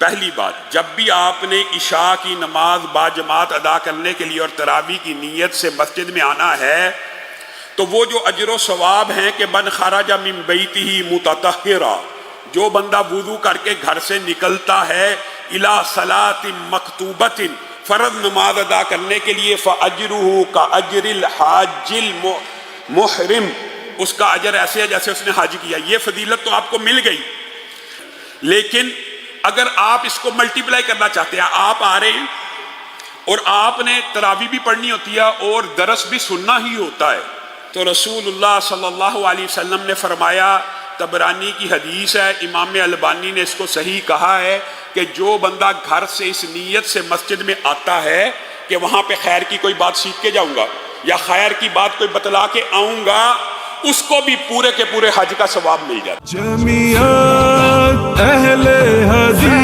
پہلی بات، جب بھی آپ نے عشاء کی نماز با جماعت ادا کرنے کے لیے اور تراویح کی نیت سے مسجد میں آنا ہے تو وہ جو اجر و ثواب ہیں کہ من خرج من بیتہ متطہرا، جو بندہ وضو کر کے گھر سے نکلتا ہے الی صلاۃ مکتوبۃ، فرض نماز ادا کرنے کے لیے، فاجرہ کاجر الحاج المحرم، اس کا اجر ایسے ہے جیسے اس نے حج کیا۔ یہ فضیلت تو آپ کو مل گئی، لیکن اگر آپ اس کو ملٹی پلائی کرنا چاہتے ہیں، آپ آ رہے ہیں اور آپ نے تراویح بھی پڑھنی ہوتی ہے اور درس بھی سننا ہی ہوتا ہے، تو رسول اللہ صلی اللہ علیہ وسلم نے فرمایا، طبرانی کی حدیث ہے، امام علبانی نے اس کو صحیح کہا ہے کہ جو بندہ گھر سے اس نیت سے مسجد میں آتا ہے کہ وہاں پہ خیر کی کوئی بات سیکھ کے جاؤں گا یا خیر کی بات کوئی بتلا کے آؤں گا، اس کو بھی پورے کے پورے حج کا ثواب مل جاتا ہے۔ جمعیت اہل حدیث